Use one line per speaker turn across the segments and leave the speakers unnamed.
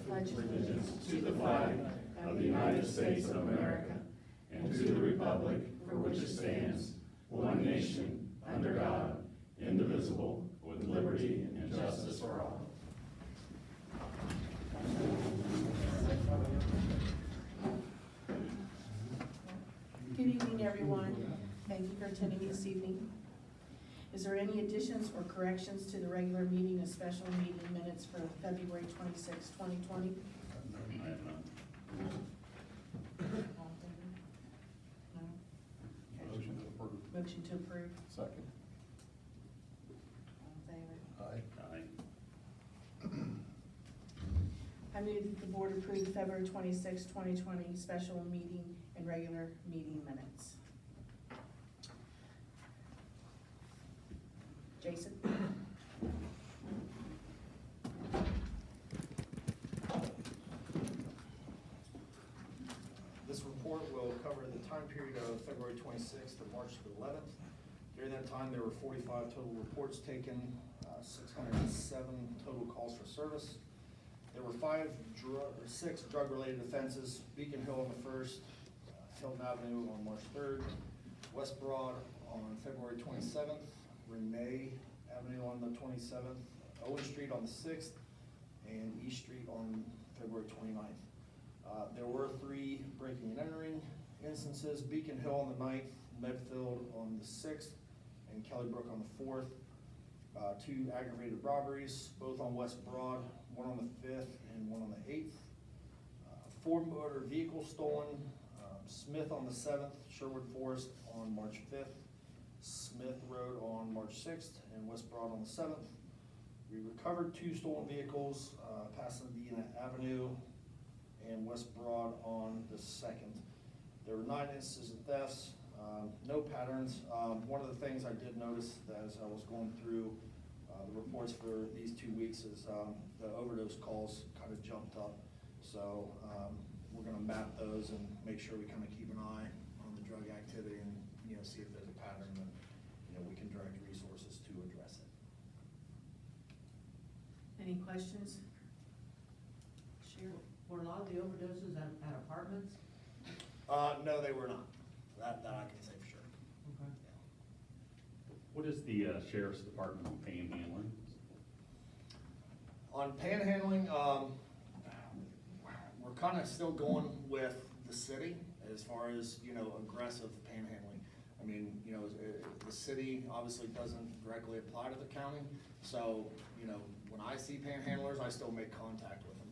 pledge allegiance to the flag of the United States of America and to the republic for which it stands, one nation, under God, indivisible, with liberty and justice for all.
Good evening, everyone. Thank you for attending this evening. Is there any additions or corrections to the regular meeting and special meeting minutes for February 26, 2020?
I have none.
All in favor? No?
Motion to approve.
Motion to approve.
Second.
All in favor?
Aye.
Aye.
I move that the board approve February 26, 2020 special meeting and regular meeting minutes. Jason?
This report will cover the time period of February 26th to March the 11th. During that time, there were 45 total reports taken, 607 total calls for service. There were 6 drug-related offenses: Beacon Hill on the 1st, Hilton Avenue on March 3rd, West Broad on February 27th, Renee Avenue on the 27th, Owen Street on the 6th, and East Street on February 29th. There were 3 breaking and entering instances: Beacon Hill on the 9th, Medfield on the 6th, and Kellybrook on the 4th. 2 aggravated robberies, both on West Broad, one on the 5th and one on the 8th. 4 motor vehicles stolen: Smith on the 7th, Sherwood Forest on March 5th, Smith Road on March 6th, and West Broad on the 7th. We recovered 2 stolen vehicles, Pasadena Avenue and West Broad on the 2nd. There were 9 instances of thefts, no patterns. One of the things I did notice as I was going through the reports for these 2 weeks is the overdose calls kind of jumped up. So we're gonna map those and make sure we kind of keep an eye on the drug activity and, see if there's a pattern that, we can direct resources to address it.
Any questions? Cheryl?
Were a lot of the overdoses at apartments?
No, they were not. That I can say for sure.
Okay.
What is the sheriff's department on panhandling?
On panhandling, we're kind of still going with the city as far as, aggressive panhandling. I mean, the city obviously doesn't directly apply to the county, so, when I see panhandlers, I still make contact with them.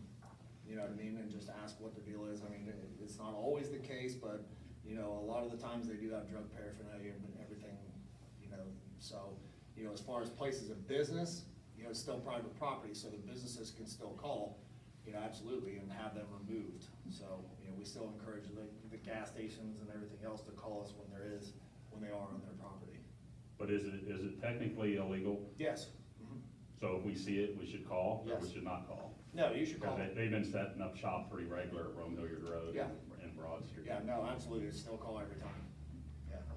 You know what I mean? And just ask what the deal is. I mean, it's not always the case, but, a lot of the times they do have drug paraphernalia and everything, so, as far as places of business, it's still private property, so the businesses can still call, absolutely, and have them removed. So, we still encourage the gas stations and everything else to call us when they are on their property.
But is it technically illegal?
Yes. Mhm.
So if we see it, we should call, or we
Yes.
should not call?
No, you should call.
Because they've been setting up shop pretty regular at Rome Hilliard Road
Yeah.
and Broad Street.
Yeah, no, absolutely, still call every time.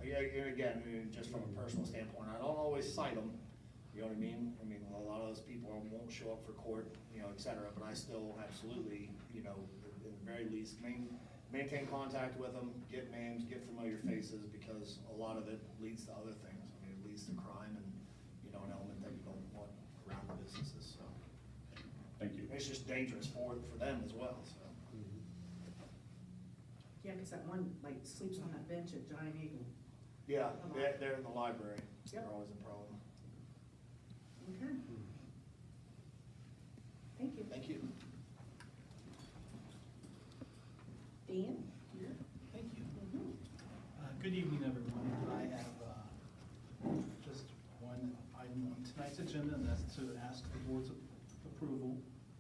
Yeah, and again, just from a personal standpoint, I don't always cite them, you know what I mean? I mean, a lot of those people won't show up for court, et cetera, but I still absolutely, at the very least, maintain contact with them, get names, get familiar faces, because a lot of it leads to other things. I mean, it leads to crime and, an element that you don't want around the businesses, so.
Thank you.
It's just dangerous for them as well, so.
Yeah, because that one, sleeps on that bench at Giant Eagle.
Yeah, they're in the library. They're
Yep.
always a problem.
Okay. Thank you.
Thank you.
Dan?
Thank you.
Mhm.
Good evening, everyone. I have just one item on tonight's agenda, and that's to ask the board's approval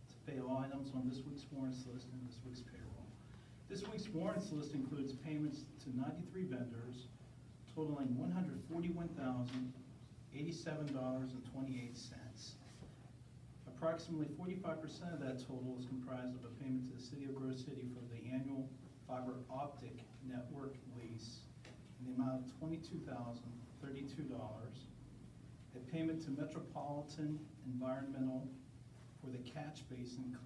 to pay all items on this week's warrants list and this week's payroll. This week's warrants list includes payments to 93 vendors totaling $141,087.28. Approximately 45% of that total is comprised of a payment to the City of Grove City for the annual fiber optic network lease in the amount of $22,032. A payment to Metropolitan Environmental for for the catch basin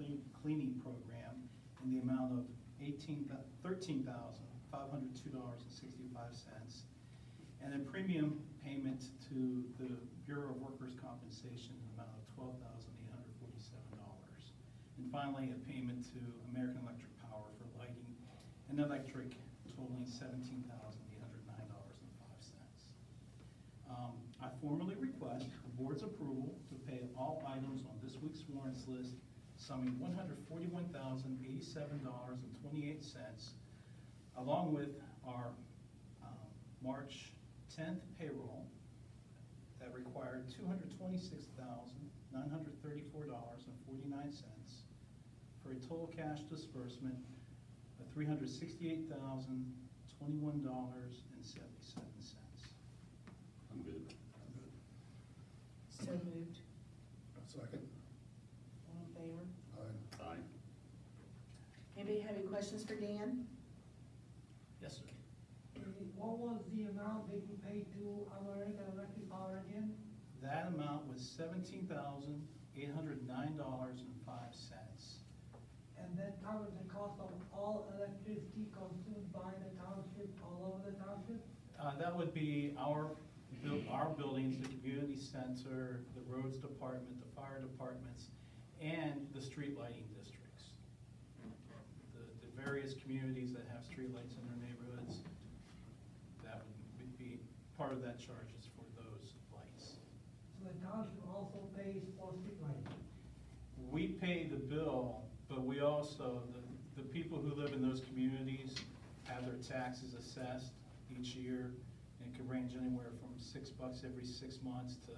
cleaning program in the amount of $13,502.65, and a premium payment to the Bureau of Workers' Compensation in the amount of $12,847. And finally, a payment to American Electric Power for lighting and electric totaling $17,809.05. I formally request the board's approval to pay all items on this week's warrants list summing $141,087.28, along with our March 10th payroll that required $226,934.49 for a total cash disbursement of $368,021.77.
I'm good.
So moved.
Second.
All in favor?
Aye.
Aye.
Anybody have any questions for Dan?
Yes, sir.
What was the amount that you paid to American Electric Power again?
That amount was $17,809.05.
And that covers the cost of all electricity consumed by the township, all over the township?
That would be our buildings, the community center, the roads department, the fire departments, and the street lighting districts. The various communities that have street lights in their neighborhoods, that would be, part of that charge is for those lights.
So the township also pays for street lighting?
We pay the bill, but we also, the people who live in those communities have their taxes assessed each year, and it could range anywhere from $6 every 6 months to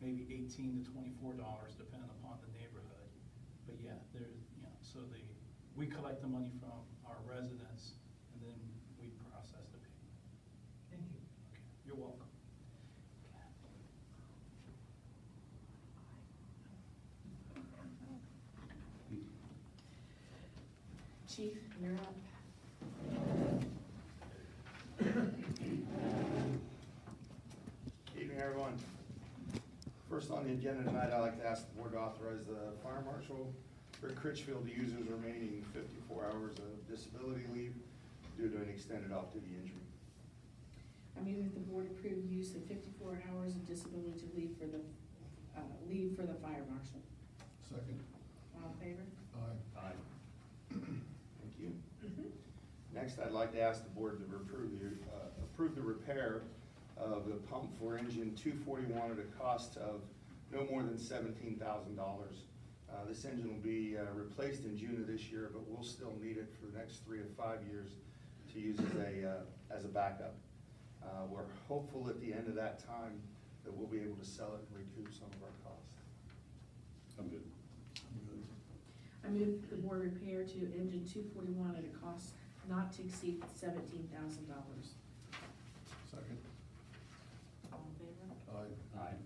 maybe $18 to $24, depending upon the neighborhood. But yeah, we collect the money from our residents, and then we process the payment.
Thank you.
Okay, you're welcome.
Chief, you're up.
Evening, everyone. First on the agenda tonight, I'd like to ask the board to authorize the fire marshal Rick Critchfield to use his remaining 54 hours of disability leave due to an extended off-duty injury.
I move that the board approve use of 54 hours of disability leave for the fire marshal.
Second.
All in favor?
Aye.
Aye.
Thank you. Next, I'd like to ask the board to approve the repair of the pump for engine 241 at a cost of no more than $17,000. This engine will be replaced in June of this year, but we'll still need it for the next 3 to 5 years to use as a backup. We're hopeful at the end of that time that we'll be able to sell it and recoup some of our costs.
I'm good.
I move that the board repair to engine 241 at a cost not to exceed $17,000.
Second.
All in favor?
Aye.
Aye.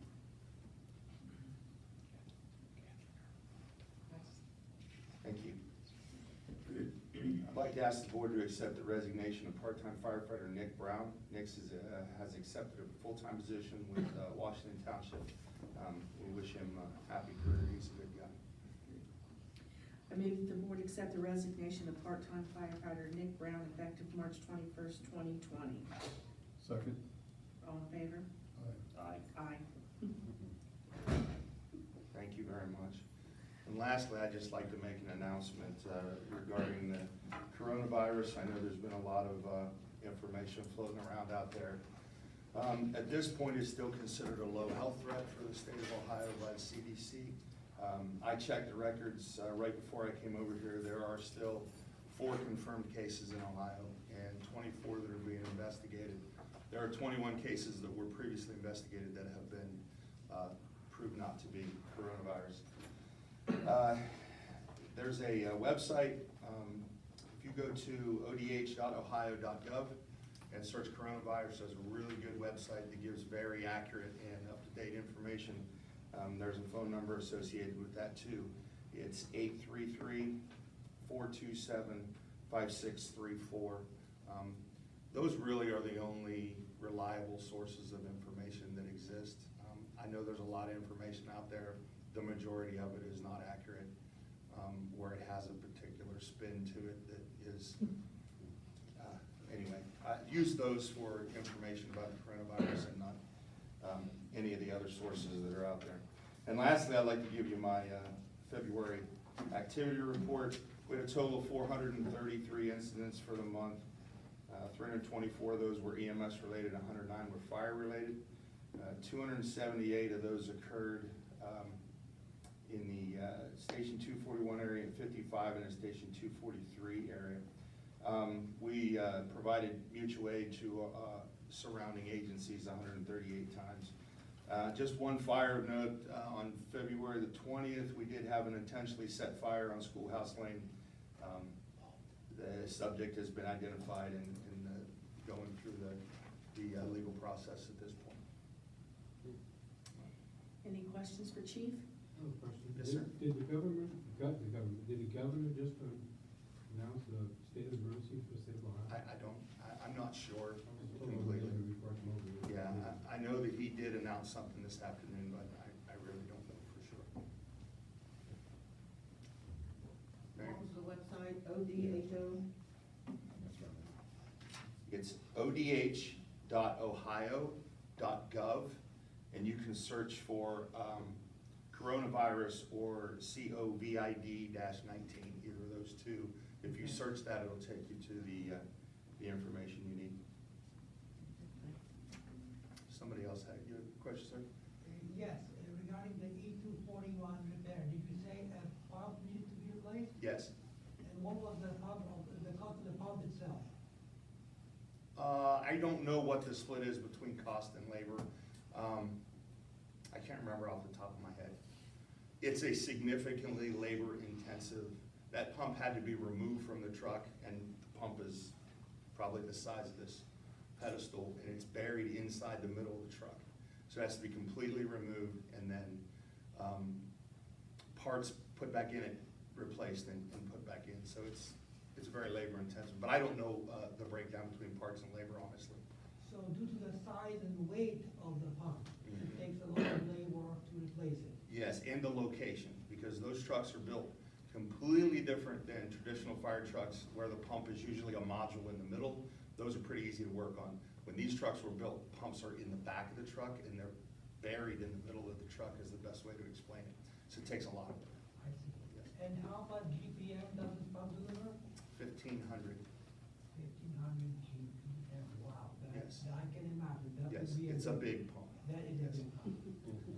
Thank you. I'd like to ask the board to accept the resignation of part-time firefighter Nick Brown. Nick has accepted a full-time position with Washington Township. We wish him a happy career. He's a good guy.
I move that the board accept the resignation of part-time firefighter Nick Brown effective March 21st, 2020.
Second.
All in favor?
Aye.
Aye.
Aye.
Thank you very much. And lastly, I'd just like to make an announcement regarding the coronavirus. I know there's been a lot of information floating around out there. At this point, it's still considered a low health threat for the state of Ohio by the CDC. I checked the records right before I came over here. There are still 4 confirmed cases in Ohio and 24 that are being investigated. There are 21 cases that were previously investigated that have been proved not to be coronavirus. There's a website. If you go to odh.ohio.gov and search coronavirus, there's a really good website that gives very accurate and up-to-date information. There's a phone number associated with that too. It's 833-427-5634. Those really are the only reliable sources of information that exist. I know there's a lot of information out there the majority of it is not accurate, where it has a particular spin to it that is, anyway, use those for information about the coronavirus and not any of the other sources that are out there. And lastly, I'd like to give you my February activity report. We had a total of 433 incidents for the month. 324 of those were EMS related, 109 were fire related. 278 of those occurred in the Station 241 area and 55 in the Station 243 area. We provided mutual aid to surrounding agencies 138 times. Just one fire note, on February the 20th, we did have an intentionally set fire on Schoolhouse Lane. The subject has been identified and going through the legal process at this point.
Any questions for Chief?
I have a question.
Yes, sir.
Did the governor just announce a state of emergency for the state of Ohio?
I'm not sure
I was told over there
completely.
before I come over here.
Yeah, I know that he did announce something this afternoon, but I really don't know for sure. Mary?
What was the website, ODHO?
It's odh.ohio.gov, and you can search for coronavirus or COVID-19, either of those two. If you search that, it'll take you to the information you need. Somebody else had a question, sir?
Yes, regarding the E241 repair, did you say a pump needs to be replaced?
Yes.
And what was the pump, the cost of the pump itself?
I don't know what the split is between cost and labor. I can't remember off the top of my head. It's a significantly labor intensive. That pump had to be removed from the truck, and the pump is probably the size of this pedestal, and it's buried inside the middle of the truck. So it has to be completely removed, and then parts put back in it, replaced and put back in. So it's very labor intensive, but I don't know the breakdown between parts and labor, honestly.
So due to the size and weight of the pump, it takes a lot of labor to replace it.
Yes, and the location, because those trucks are built completely different than traditional fire trucks where the pump is usually a module in the middle. Those are pretty easy to work on. When these trucks were built, pumps are in the back of the truck and they're buried in the middle of the truck is the best way to explain it. So it takes a lot of work.
I see.
Yes.
And how much GPM does this pump deliver?
1,500.
1,500 GPM, wow.
Yes.
I can imagine, that
Yes,
would be.
it's a big pump.
That is a
Yes.
big pump.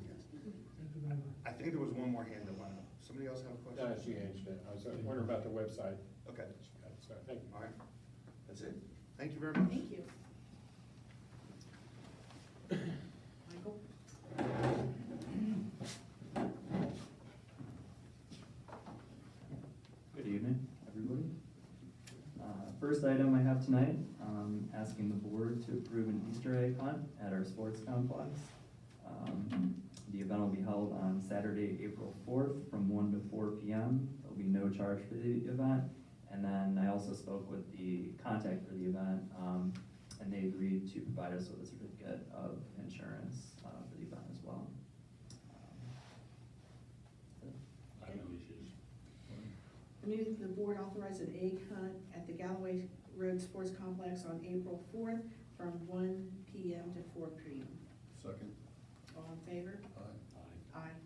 Yes.
Thank you very much.
I think there was one more hand that went up. Somebody else have a question?
She answered it. I was wondering about the website.
Okay,
Sorry, thank you.
all right. That's it. Thank you very much.
Thank you. Michael?
Good evening, everybody. First item I have tonight, asking the board to approve an Easter egg hunt at our sports complex. The event will be held on Saturday, April 4th from 1 to 4 p.m. There'll be no charge for the event. And then I also spoke with the contact for the event, and they agreed to provide us with a certificate of insurance for the event as well.
I have no issues.
I move that the board authorize an egg hunt at the Galloway Road Sports Complex on April 4th from 1 p.m. to 4 p.m.
Second.
All in favor?
Aye.
Aye.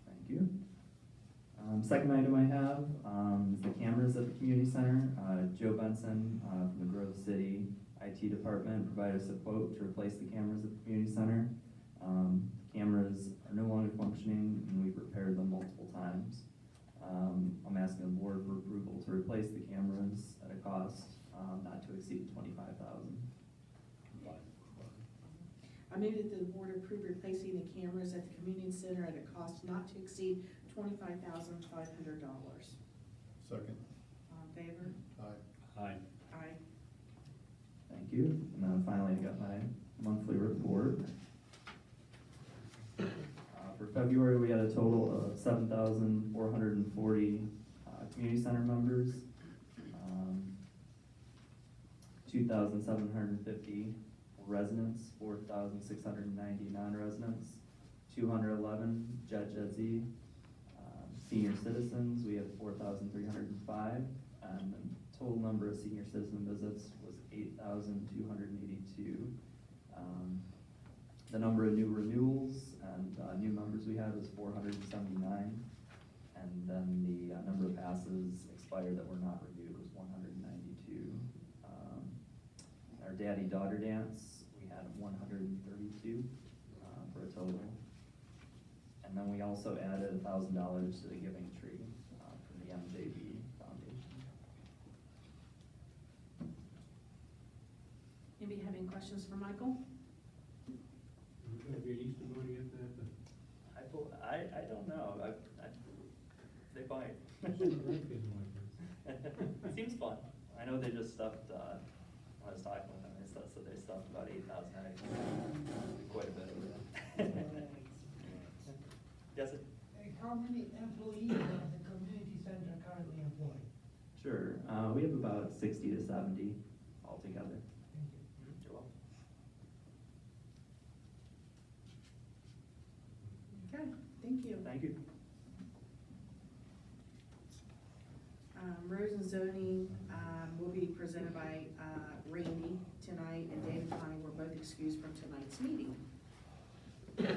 Thank you. Second item I have is the cameras at the community center. Joe Benson from the Grove City IT department provided us a quote to replace the cameras at the community center. The cameras are no longer functioning and we've repaired them multiple times. I'm asking the board for approval to replace the cameras at a cost not to exceed $25,000.
I move that the board approve replacing the cameras at the community center at a cost not to exceed $25,500.
Second.
All in favor?
Aye.
Aye.
Aye.
Thank you. And then finally, I got my monthly report. For February, we had a total of 7,440 community center members, 2,750 residents, 4,690 non-residents, 211 Jet Z. Senior citizens, we had 4,305, and the total number of senior citizen visits was 8,282. The number of new renewals and new members we had was 479, and then the number of passes expired that were not renewed was 192. Our daddy-daughter dance, we had 132 for a total. And then we also added $1,000 to the giving tree from the MJB Foundation.
Anybody have any questions for Michael?
There's gonna be an Easter bunny at that,
I don't know, they bite.
some grandkids like this.
It seems fun. I know they just stuffed, when I was talking with them, they said they stuffed about 8,000 eggs. Quite a bit of it. Yes, sir?
And how many employees does the community center currently employ?
Sure, we have about 60 to 70 altogether.
Thank you.
You're welcome.
Okay, thank you.
Thank you.
Roads and zoning, will be presented by, Randy tonight, and David and Connie were both excused from tonight's meeting.
Thank you.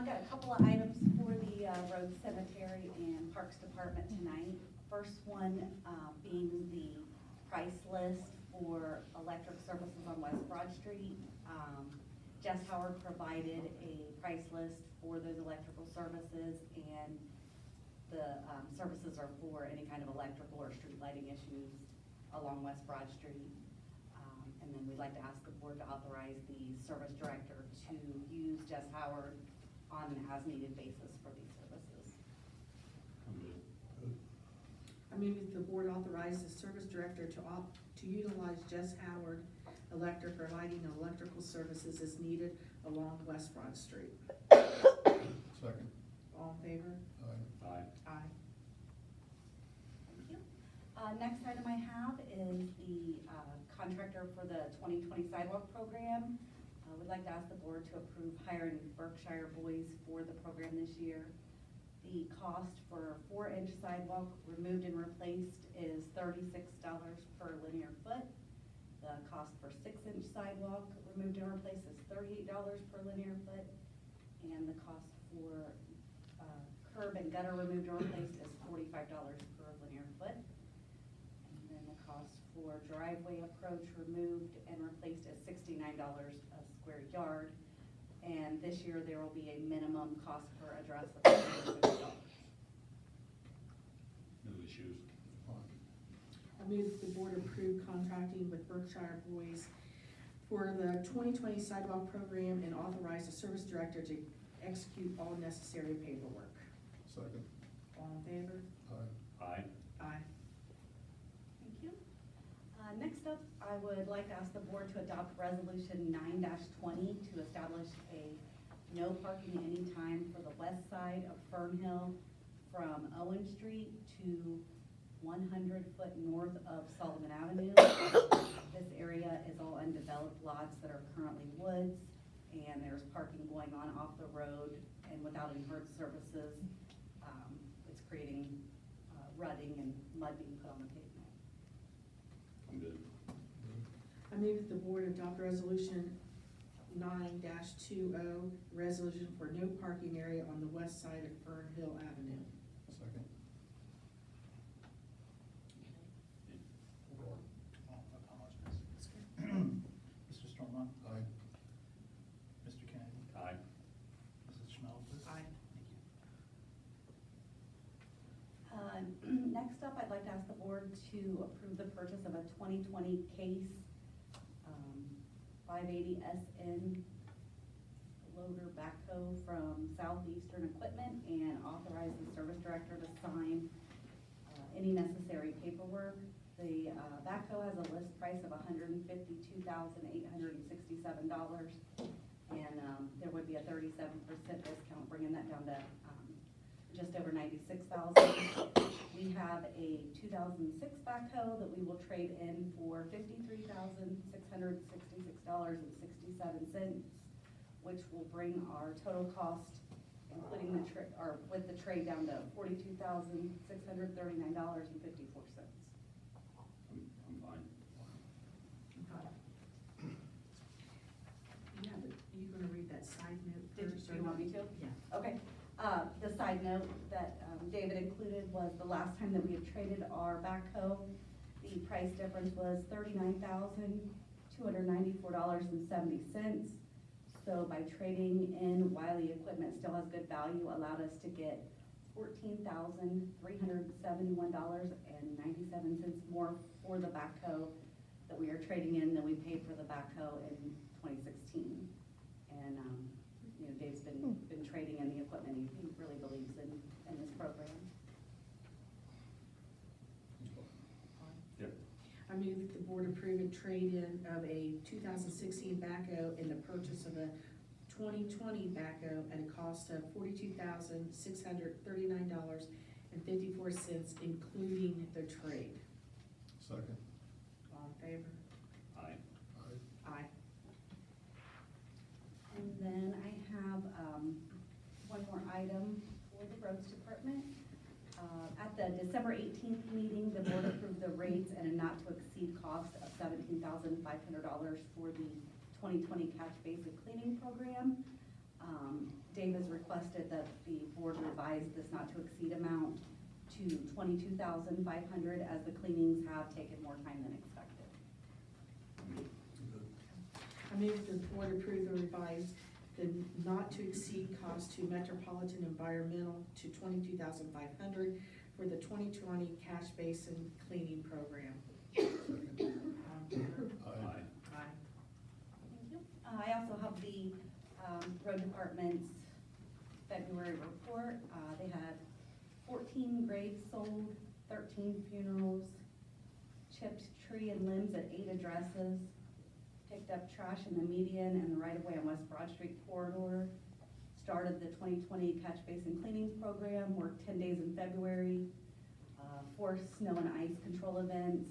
Got a couple of items for the road, cemetery, and parks department tonight. First one being the price list for electric services on West Broad Street. Jess Howard provided a price list for those electrical services, and the services are for any kind of electrical or street lighting issues along West Broad Street. And then we'd like to ask the board to authorize the service director to use Jess Howard on an as-needed basis for these services.
I move that the board authorize the service director to utilize Jess Howard Electric for lighting and electrical services as needed along West Broad Street.
Second.
All in favor?
Aye.
Aye.
Thank you. Next item I have is the contractor for the 2020 sidewalk program. We'd like to ask the board to approve hiring Berkshire Boys for the program this year. The cost for 4-inch sidewalk removed and replaced is $36 per linear foot. The cost for 6-inch sidewalk removed and replaced is $38 per linear foot. And the cost for curb and gutter removed and replaced is $45 per linear foot. And then the cost for driveway approach removed and replaced is $69 a square yard. And this year, there will be a minimum cost per address of $150.
New issues.
I move that the board approve contracting with Berkshire Boys for the 2020 sidewalk program and authorize the service director to execute all necessary paperwork.
Second.
All in favor?
Aye.
Aye.
Thank you. Next up, I would like to ask the board to adopt resolution 9-20 to establish a no parking anytime for the west side of Fernhill from Owen Street to 100 foot north of Sullivan Avenue. This area is all undeveloped lots that are currently woods, and there's parking going on off the road, and without any HERT services, it's creating rutting and mud being put on the pavement.
I'm good.
I move that the board adopt resolution 9-20, resolution for no parking area on the west side of Fernhill Avenue.
Second.
Oh, I apologize. Mr. Stormont?
Aye.
Mr. Kennedy?
Aye.
Mrs. Schmelzer?
Aye.
Thank you. Next up, I'd like to ask the board to approve the purchase of a 2020 Case 580 SN loader backhoe from Southeastern Equipment, and authorize the service director to sign any necessary paperwork. The backhoe has a list price of $152,867, and there would be a 37% discount, bringing that down to just over 96,000. We have a 2006 backhoe that we will trade in for $53,666.67, which will bring our total cost, including the or with the trade, down to $42,639.54.
I'm fine.
Yeah, but you gonna read that side note
Did
first?
you want me to?
Yeah.
Okay, the side note that David included was the last time that we had traded our backhoe, the price difference was $39,294.70. So by trading in while the equipment still has good value, allowed us to get $14,371.97 more for the backhoe that we are trading in than we paid for the backhoe in 2016. And, you know, Dave's been trading in the equipment. He really believes in this program.
Yeah.
I move that the board approve a trade-in of a 2016 backhoe and the purchase of a 2020 backhoe at a cost of $42,639.54, including the trade.
Second.
All in favor?
Aye.
Aye.
And then I have one more item for the roads department. At the December 18th meeting, the board approved the rates and a not-to-exceed cost of $17,500 for the 2020 catch basin cleaning program. Dave has requested that the board revise this not-to-exceed amount to $22,500, as the cleanings have taken more time than expected.
I move that the board approve the revised, the not-to-exceed cost to Metropolitan Environmental to $22,500 for the 2020 cash basin cleaning program.
Aye.
Aye.
Thank you. I also have the road department's February report. They had 14 graves sold, 13 funerals, chipped tree and limbs at 8 addresses, picked up trash in the median and the right-of-way on West Broad Street corridor, started the 2020 catch basin cleaning program, worked 10 days in February, 4 snow and ice control events,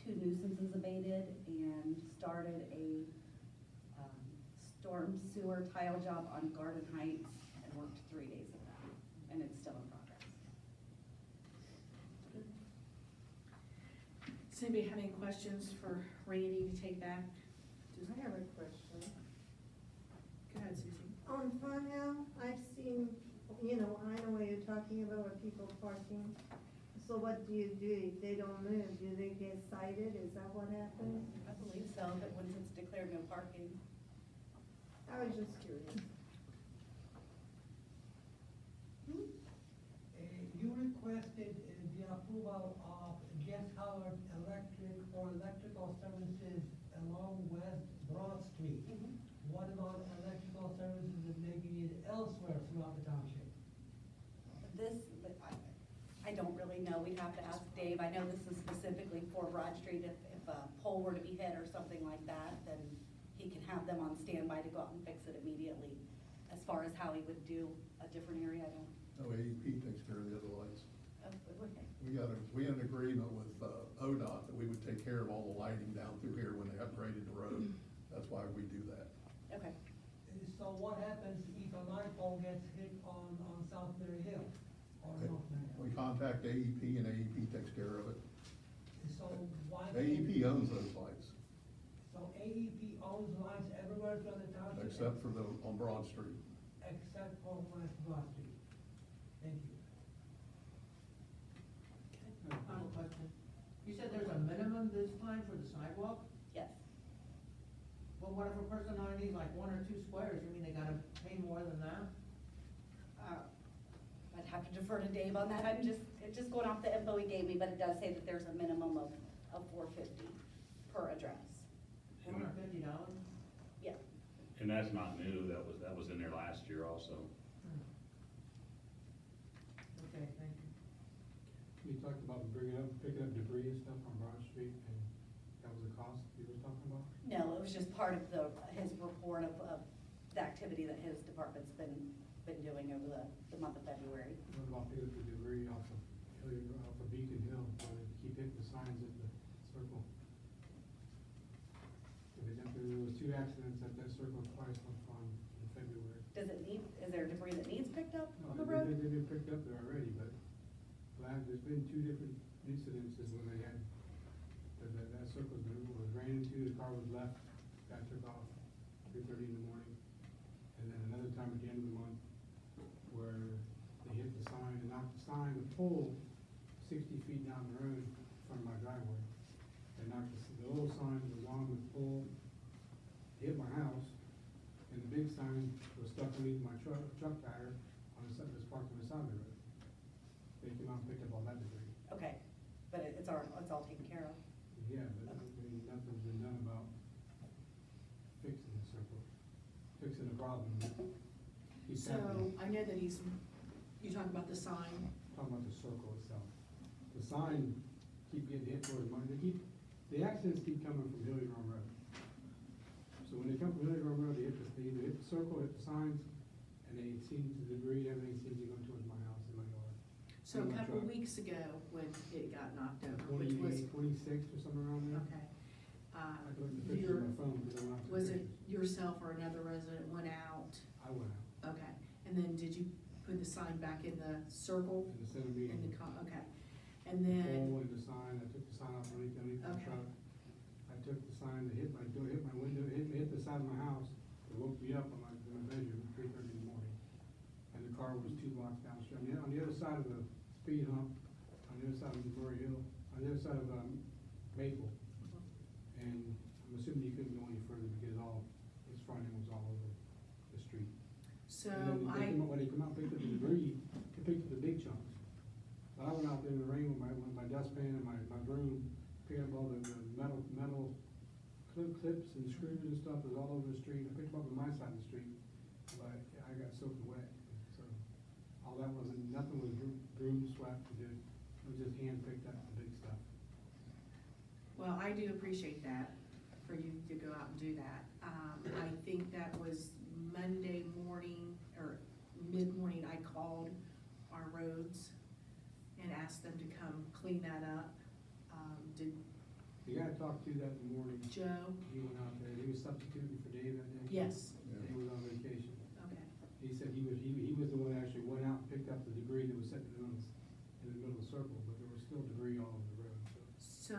2 nuisances abated, and started a storm sewer tile job on Garden Heights and worked 3 days of that, and it's still in progress.
Does anybody have any questions for Randy to take back?
I have a question.
Go ahead, Susie.
On Farnell, I've seen, you know, I know what you're talking about with people parking. So what do you do if they don't move? Do they get cited? Is that what happens?
I believe so, but once it's declared no parking.
I was just curious.
You requested the approval of Guest Howard Electric or electrical services along West Broad Street. What about electrical services that may be needed elsewhere throughout the township?
This, I don't really know, we'd have to ask Dave. I know this is specifically for Broad Street. If a pole were to be hit or something like that, then he can have them on standby to go out and fix it immediately. As far as how he would do a different area, I don't.
No, AEP takes care of the other lights.
Oh, okay.
We had an agreement with ODOT that we would take care of all the lighting down through here when they upgraded the road. That's why we do that.
Okay.
So what happens if a light pole gets hit on Southbury Hill or North Main?
We contact AEP and AEP takes care of it.
So why?
AEP owns those lights,
So AEP owns lights everywhere throughout the township?
except for on Broad Street.
Except for West Broad Street. Thank you.
I have a question. You said there's a minimum this time for the sidewalk?
Yes.
Well, what if a person only needs like 1 or 2 squares? You mean they gotta pay more than that?
I'd have to defer to Dave on that. I'm just going off the info he gave me, but it does say that there's a minimum of $450 per address.
$450?
Yeah.
And that's not new, that was in there last year also.
Okay, thank you.
We talked about picking up debris and stuff on Broad Street, and that was the cost you were talking about?
No, it was just part of his report of the activity that his department's been doing over the month of February.
What about picking up the debris off of Beacon Hill, where they keep hitting the signs at the circle. There was 2 accidents at that circle twice in February.
Does it need, is there debris that needs picked up
No,
on the
they've
road?
been picked up there already, but there's been 2 different incidences when they had, that circle was ran into, the car was left, guy took off 3:30 in the morning. And then another time at the end of the month, where they hit the sign and knocked the sign, the pole, 60 feet down the road from my driveway. They knocked the little sign that was on the pole, hit my house, and the big sign was stuck underneath my truck tire on the side that's parked on the side of the road. They came out and picked up all that debris.
Okay, but it's all taken care of.
Yeah, but I mean, nothing's been done about fixing the circle, fixing the problem. that keeps
So,
happening.
I know that you talk about the sign,
Talking about the circle itself. The sign keep getting hit towards mine, the accidents keep coming from Hilly Run Road. So when they come from Hilly Run Road, they either hit the circle, hit the signs, and they seem to debris, everything seems to go towards my house and my yard.
so a
And my
couple
truck.
weeks ago, when it got knocked over, which
28,
was,
26 or something around there.
okay.
I took the picture on my phone, because I went out to the
Was it
pictures.
yourself or another resident went out?
I went out
Okay, and then did you put the sign back in the circle?
in the center meeting.
In the, okay, and
The
then,
pole and the sign, I took the sign off underneath my
Okay.
truck. I took the sign that hit my door, hit my window, hit the side of my house, it woke me up in my bedroom at 3:30 in the morning. And the car was 2 blocks down the street. On the other side of the speed hump, on the other side of Missouri Hill, on the other side of Maple. And I'm assuming you couldn't go any further because his front end was all over the street.
so
And then when they come out and picked up the debris, they picked up the big chunks. But I went out there in the rain with my dustpan and my broom, picked up all the metal clips and screws and stuff that was all over the street. I picked them up on my side of the street, but I got soaking wet. So all that nothing was broom swept, it was just hand picked up the big stuff.
well, I do appreciate that, for you to go out and do that. I think that was Monday morning, or mid-morning, I called our roads and asked them to come clean that up. Did
The guy I talked to that morning,
Joe?
he went out there, he was substituting for Dave that day.
Yes,
He was on vacation.
okay.
He said he was the one that actually went out and picked up the debris that was sitting in the middle of the circle, but there was still debris all over the road, so.
So,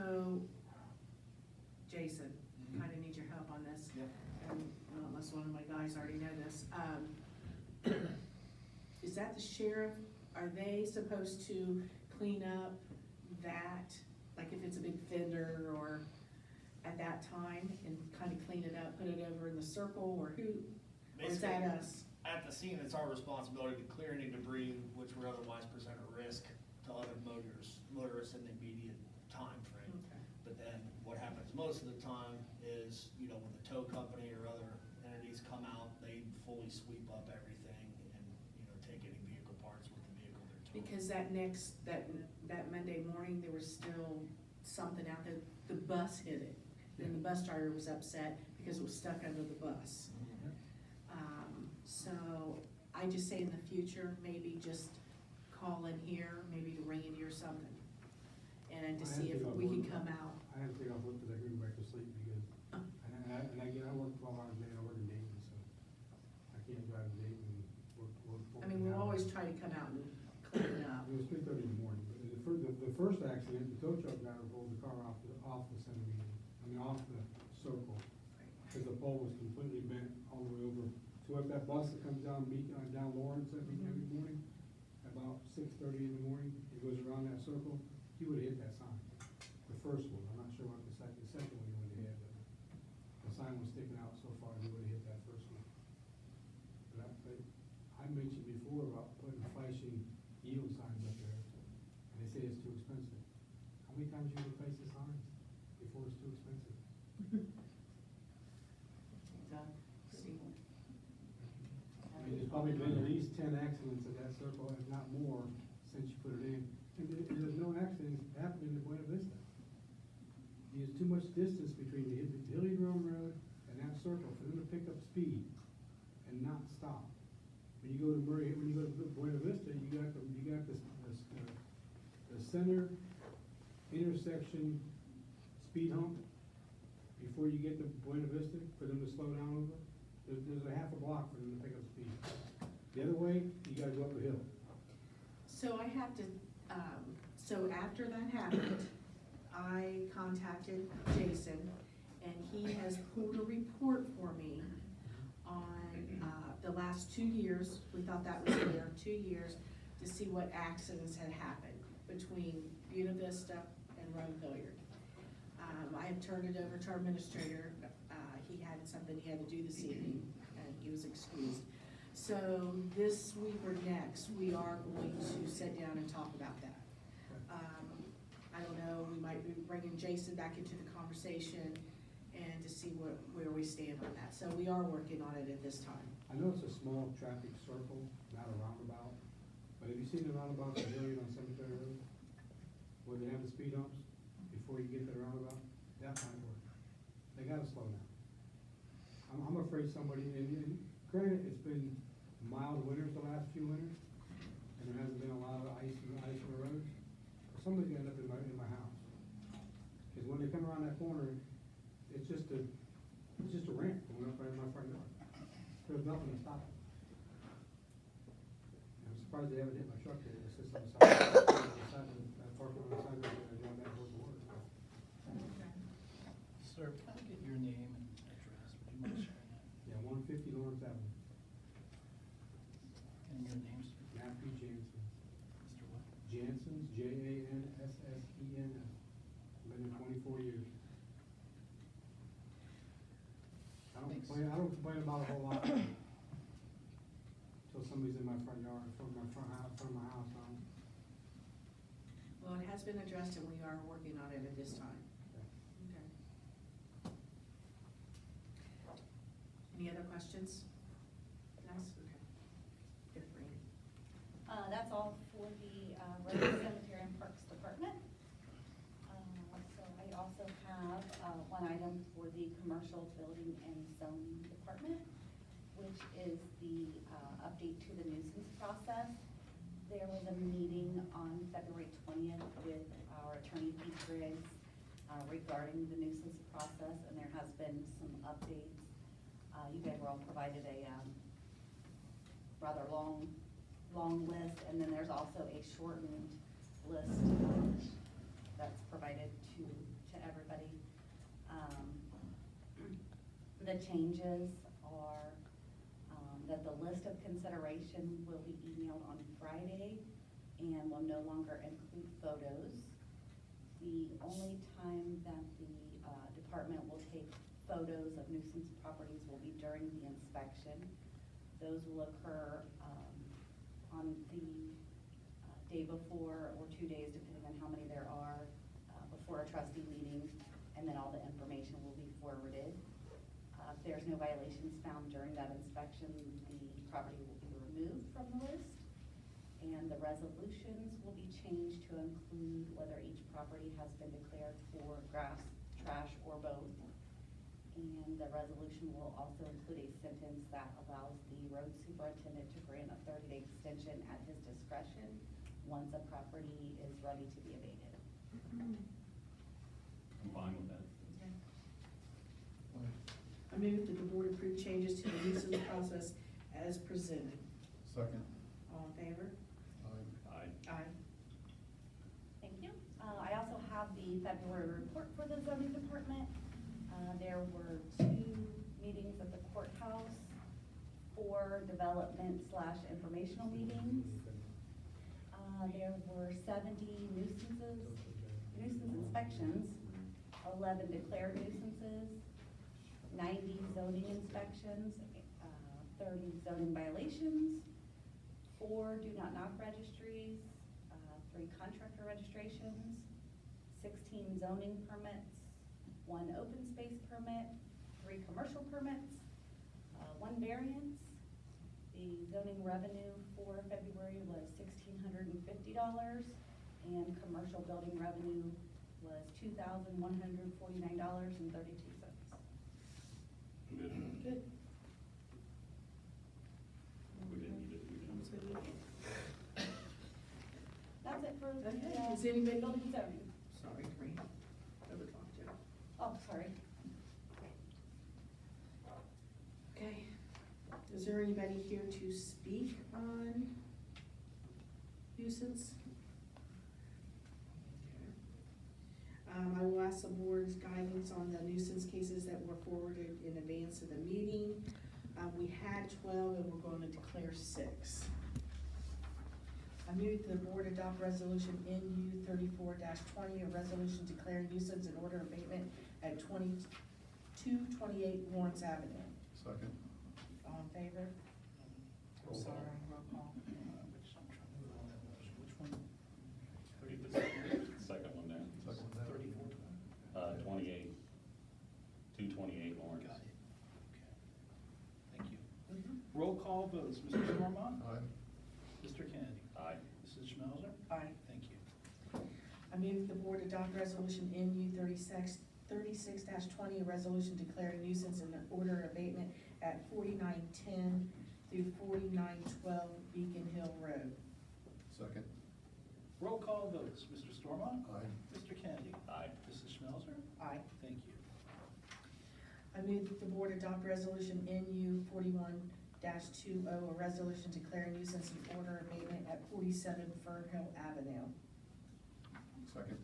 Jason, kinda need your help on this.
Yep.
And unless one of my guys already know this. Is that the sheriff? Are they supposed to clean up that, like if it's a big fender or at that time, and kinda clean it up, put it over in the circle, or who? Or is that
Basically,
us?
At the scene, it's our responsibility to clear any debris which would otherwise present a risk to other motorists in the immediate time frame.
Okay.
But then what happens most of the time is, when the tow company or other entities come out, they fully sweep up everything and, take any vehicle parts with the vehicle they're towing.
Because that Monday morning, there was still something out there, the bus hit it. And the bus driver was upset because it was stuck under the bus. So I just say in the future, maybe just call in here, maybe to Randy or something. And to see if we can come out.
I had to take off work because I couldn't go back to sleep because, I work 12 hours a day, I work in Dayton, so I can't drive to Dayton and work.
I mean, we'll always try to come out and clean it up.
It was 3:30 in the morning, but the first accident, the tow truck driver pulled the car off the center meeting, off the circle. Because the pole was completely bent all the way over. So if that bus that comes down down Lawrence every morning, about 6:30 in the morning, it goes around that circle, he would've hit that sign. The first one, I'm not sure what the second one he would've hit, but the sign was sticking out so far, he would've hit that first one. But I mentioned before about putting flashing yield signs up there, and they say it's too expensive. How many times you replace the signs before it's too expensive? I mean, there's probably been at least 10 accidents at that circle, if not more, since you put it in. And there's no accidents happening in Buena Vista. There's too much distance between the Hilly Drum Road and that circle for them to pick up speed and not stop. when you go to Murray, when you go to Buena Vista, you got the center intersection speed hump before you get to Buena Vista, for them to slow down over. There's a half a block for them to pick up speed. The other way, you gotta go up the hill.
So I have to, so after that happened, I contacted Jason, and he has pulled a report for me on, the last 2 years. We thought that was fair, 2 years, to see what accidents had happened between Buena Vista and Rome Hilliard. I have turned it over to our administrator. He had something he had to do this evening, and he was excused. So this week or next, we are going to sit down and talk about that. I don't know, we might be bringing Jason back into the conversation and to see where we stand on that. So we are working on it at this time.
I know it's a small traffic circle, not a roundabout, but have you seen the roundabout in Hilliard on Cemetery Road? Where they have the speed humps before you get to the roundabout? That might work. They gotta slow down. I'm afraid somebody, and granted, it's been mild winters the last few winters, and there hasn't been a lot of ice on the roads, but somebody's gonna end up in my house. Cause when they come around that corner, it's just a ramp going up right in my front yard. There's nothing to stop it. And I'm surprised they haven't hit my truck yet. It's just on the side, parking on the side, and down that towards the water.
Sir, can I get your name and address? Would you mind sharing that?
Yeah, 150 Lawrence Avenue.
And your name, sir?
Matthew Jansen.
Mr. what?
Jansen's, Janssens. Been there 24 years.
Thanks.
I don't complain about a whole lot. Until somebody's in my front yard, front of my house.
Well, it has been addressed, and we are working on it at this time. Okay. Any other questions? Nice, okay. Good for you.
That's all for the Road, Cemetery, and Parks Department. So I also have one item for the Commercial Building and Zoning Department, which is the update to the nuisance process. There was a meeting on February 20th with our attorney, Pete Griggs, regarding the nuisance process, and there has been some updates. You guys were all provided a rather long list, and then there's also a shortened list that's provided to everybody. The changes are that the list of consideration will be emailed on Friday and will no longer include photos. The only time that the department will take photos of nuisance properties will be during the inspection. Those will occur on the day before or 2 days, depending on how many there are, before a trustee meeting, and then all the information will be forwarded. If there's no violations found during that inspection, the property will be removed from the list, and the resolutions will be changed to include whether each property has been declared for grass, trash, or both. And the resolution will also include a sentence that allows the road superintendent to grant a 30-day extension at his discretion once a property is ready to be abated.
I'm fine with that.
I move that the board approve changes to the nuisance process as presented.
Second.
All in favor?
Aye.
Aye.
Thank you. I also have the February report for the zoning department. There were 2 meetings at the courthouse, 4 development/informational meetings. There were 70 nuisance inspections, 11 declared nuisances, 90 zoning inspections, 30 zoning violations, 4 do not knock registries, 3 contractor registrations, 16 zoning permits, 1 open space permit, 3 commercial permits, 1 variance. The zoning revenue for February was $1,650, and commercial building revenue was $2,149.32.
Good.
Good.
We didn't need to
Does anybody?
Building and zoning.
Sorry, Green. Never talked to.
Oh, sorry.
Okay. Is there anybody here to speak on nuisance? I will ask the board's guidance on the nuisance cases that were forwarded in advance of the meeting. We had 12 and we're going to declare 6. I move the board adopt resolution NU 34-20, a resolution declaring nuisance and order abatement at 2228 Lawrence Avenue.
Second.
All in favor? I'm sorry, roll call.
Which, I'm trying to move on that motion, which one?
Read the second one down.
Second one down.
34,
28, 228 Lawrence.
got it, okay. Thank you.
Mhm.
Roll call votes, Mr. Stormont?
Aye.
Mr. Kennedy?
Aye.
Mrs. Schmelzer?
Aye.
Thank you.
I move the board adopt resolution NU 36-20, a resolution declaring nuisance and order abatement at 4910 through 4912 Beacon Hill Road.
Second.
Roll call votes, Mr. Stormont?
Aye.
Mr. Kennedy?
Aye.
Mrs. Schmelzer?
Aye.
Thank you.
I move that the board adopt resolution NU 41-20, a resolution declaring nuisance and order abatement at 47 Fernhill Avenue.
Second.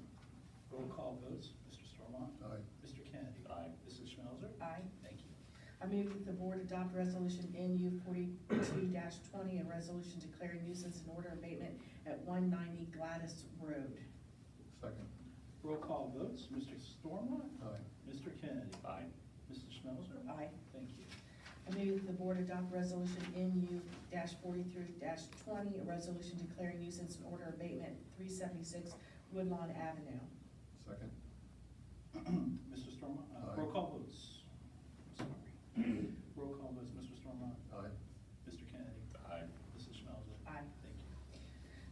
Roll call votes, Mr. Stormont?
Aye.
Mr. Kennedy?
Aye.
Mrs. Schmelzer?
Aye.
Thank you.
I move that the board adopt resolution NU 42-20, a resolution declaring nuisance and order abatement at 190 Gladys Road.
Second.
Roll call votes, Mr. Stormont?
Aye.
Mr. Kennedy?
Aye.
Mrs. Schmelzer?
Aye.
Thank you.
I move that the board adopt resolution NU 43-20, a resolution declaring nuisance and order abatement 376 Woodlawn Avenue.
Second.
Mr. Stormont,
Aye.
roll call votes. Sorry. Roll call votes, Mr. Stormont?
Aye.
Mr. Kennedy?
Aye.
Mrs. Schmelzer?
Aye.
Thank you.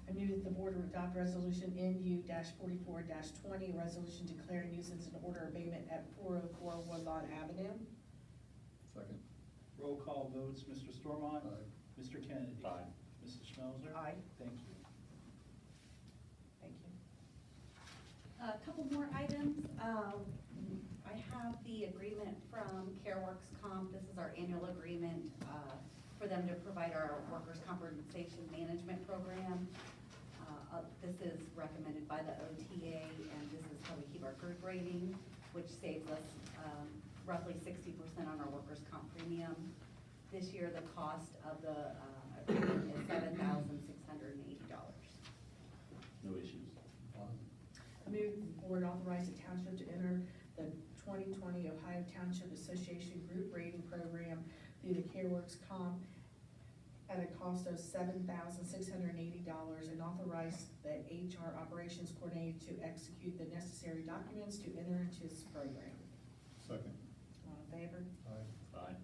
I move that the board adopt resolution NU 44-20, a resolution declaring nuisance and order abatement at 404 Woodlawn Avenue.
Second.
Roll call votes, Mr. Stormont?
Aye.
Mr. Kennedy?
Aye.
Mrs. Schmelzer?
Aye.
Thank you.
Thank you.
A couple more items. I have the agreement from CareWorks Comp. This is our annual agreement for them to provide our workers' compensation management program. This is recommended by the OTA, and this is how we keep our group rating, which saves us roughly 60% on our workers' comp premium. This year, the cost of the agreement is $7,680.
No issues.
Fine.
I move the board authorize the township to enter the 2020 Ohio Township Association Group Rating Program through the CareWorks Comp at a cost of $7,680 and authorize the HR Operations Coordinator to execute the necessary documents to enter into this program.
Second.
All in favor?
Aye.
Aye.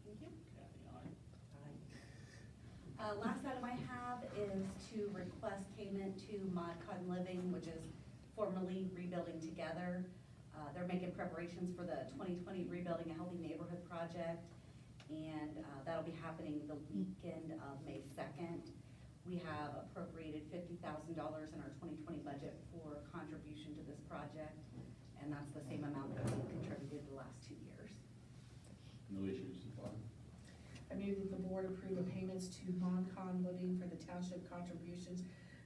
Thank you.
Kathy, aye.
Last item I have is to request payment to ModCon Living, which is formerly Rebuilding Together. They're making preparations for the 2020 Rebuilding a Healthy Neighborhood project, and that'll be happening the weekend of May 2nd. We have appropriated $50,000 in our 2020 budget for contribution to this project, and that's the same amount that we've contributed the last 2 years.
No issues.
Fine.
I move that the board approve the payments to ModCon Living for the township contributions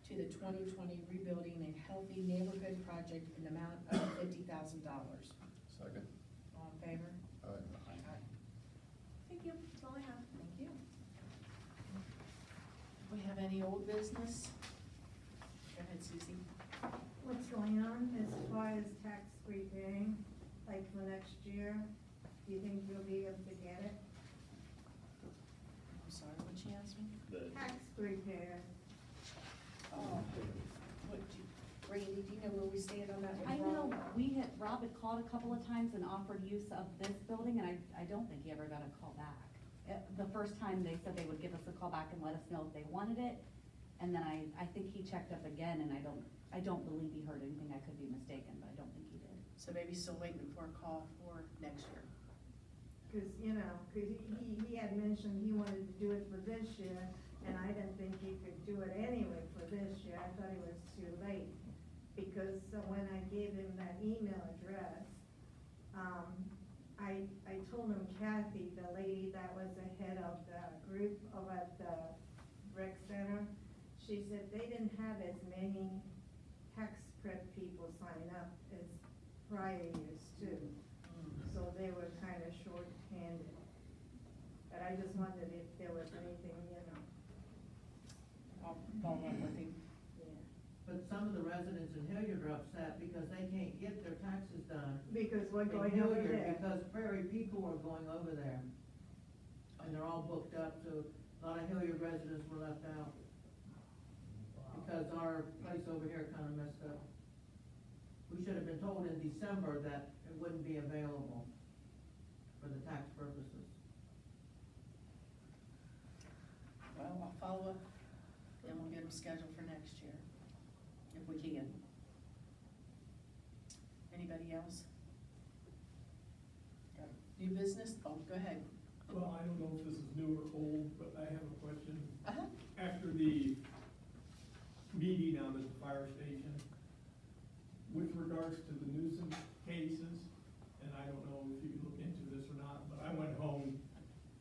to the 2020 Rebuilding a Healthy Neighborhood project in the amount of $50,000.
Second.
All in favor?
Aye.
Aye.
Thank you, that's all I have.
Thank you. We have any old business? Go ahead, Susie.
What's going on as far as tax repaying, like for next year? Do you think you'll be able to get it?
I'm sorry, what she asked me?
The,
Tax repair.
Oh, Randy, do you know where we stand on that one?
I know, Rob had called a couple of times and offered use of this building, and I don't think he ever got a call back. The first time they said they would give us a call back and let us know if they wanted it, and then I think he checked up again, and I don't believe he heard anything. I could be mistaken, but I don't think he did.
So maybe still waiting for a call for next year.
Cause, you know, cause he had mentioned he wanted to do it for this year, And I didn't think you could do it anyway for this year, I thought it was too late. Because when I gave him that email address, I told him Kathy, the lady that was the head of the group over at the rec center, she said they didn't have as many tax prep people sign up as prior years too. So they were kind of short-handed. But I just wondered if there was anything,
I'll follow up with him.
yeah.
But some of the residents in Hilliard are upset because they can't get their taxes done
Because we're
in
going over
Hilliard,
there.
because very people are going over there. And they're all booked up, so a lot of Hilliard residents were left out. Because our place over here kinda messed up. We should have been told in December that it wouldn't be available for the tax purposes.
Well, I'll follow up, and we'll get them scheduled for next year, if we can. Anybody else? Got new business? Oh, go ahead.
Well, I don't know if this is new or old, but I have a question.
Uh-huh.
After the meeting down at the fire station, with regards to the nuisance cases, and I don't know if you can look into this or not, but I went home,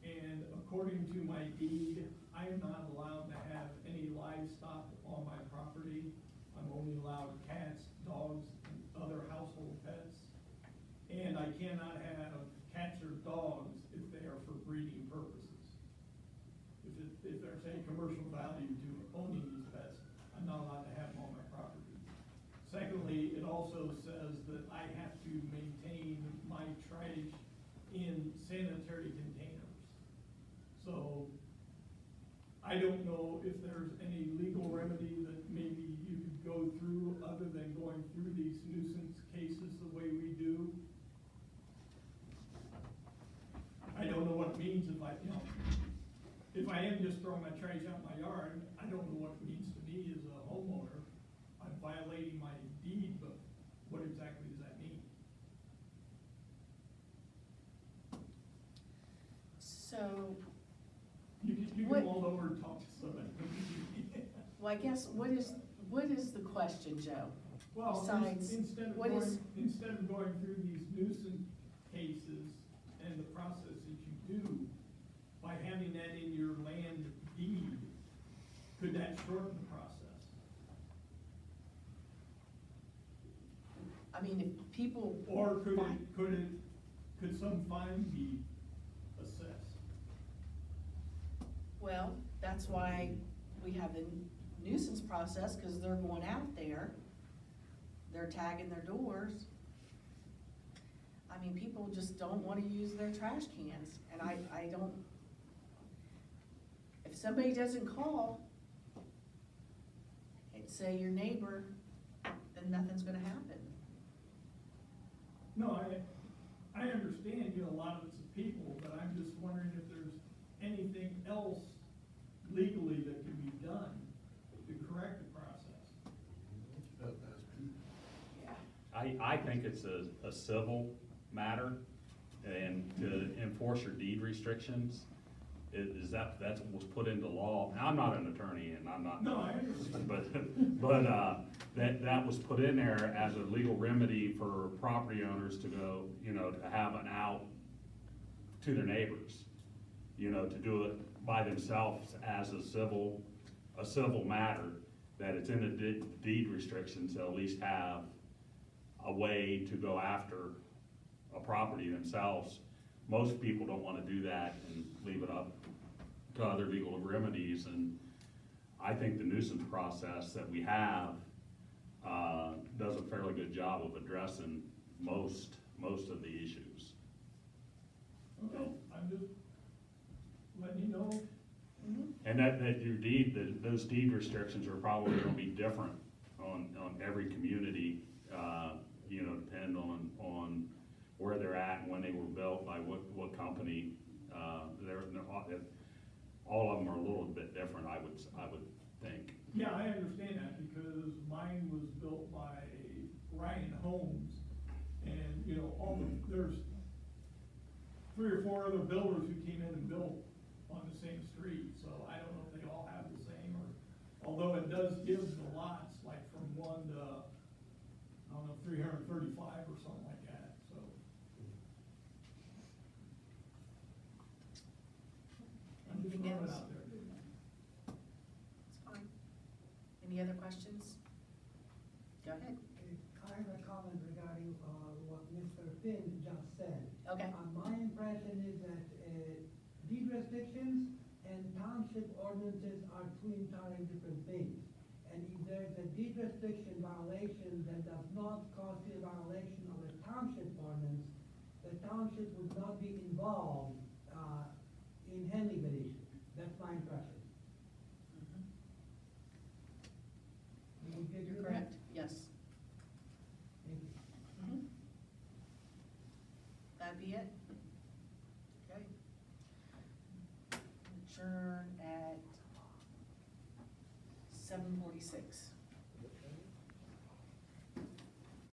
and according to my deed, I am not allowed to have any livestock on my property. I'm only allowed cats, dogs, and other household pets. And I cannot have cats or dogs if they are for breeding purposes. If there's any commercial value to owning these pets, I'm not allowed to have them on my property. Secondly, it also says that I have to maintain my trash in sanitary containers. So I don't know if there's any legal remedy that maybe you could go through other than going through these nuisance cases the way we do. I don't know what it means if if I am just throwing my trash out in my yard, I don't know what it means to me as a homeowner. I'm violating my deed, but what exactly does that mean?
So,
You can
What-
mull over and talk to somebody.
well, I guess, what is the question, Joe?
Well,
Besides,
instead of
what
going,
is-
instead of going through these nuisance cases and the process that you do, by having that in your land deed, could that shorten the process?
I mean, if people.
Or
Fine.
could some fine be assessed?
Well, that's why we have the nuisance process, because they're going out there, they're tagging their doors. I mean, people just don't wanna use their trash cans, and I don't, if somebody doesn't call and say your neighbor, then nothing's gonna happen.
No, I understand, a lot of it's the people, but I'm just wondering if there's anything else legally that can be done to correct the process.
Yeah.
I think it's a civil matter, and to enforce your deed restrictions, that's what was put into law. Now, I'm not an attorney, and I'm not.
No, I understand.
But that was put in there as a legal remedy for property owners to go, to have an out to their neighbors, to do it by themselves as a civil matter, that it's in the deed restrictions, to at least have a way to go after a property themselves. Most people don't wanna do that and leave it up to other legal remedies, and I think the nuisance process that we have, does a fairly good job of addressing most of the issues.
Okay, I'm just letting you know.
And that your deed, those deed restrictions are probably gonna be different on every community, depend on where they're at and when they were built, by what company. All of them are a little bit different, I would think.
Yeah, I understand that, because mine was built by Ryan Homes, and, there's 3 or 4 other builders who came in and built on the same street, so I don't know if they all have although it does give the lots, like from 1 to, I don't know, 335 or something like that, so. I'm just
Anything
throwing it
else?
out there.
It's fine. Any other questions? Go ahead.
I have a comment regarding, what Mr. Finn just said.
Okay.
My impression is that, deed restrictions and township ordinances are two entirely different things. And if there's a deed restriction violation that does not constitute a violation of the township ordinance, the township would not be involved, in handling that issue. That's my impression. Would you agree
You're
with that?
correct, yes.
Thank you.
Mhm. That be it? Okay. Adjourn at 7:46.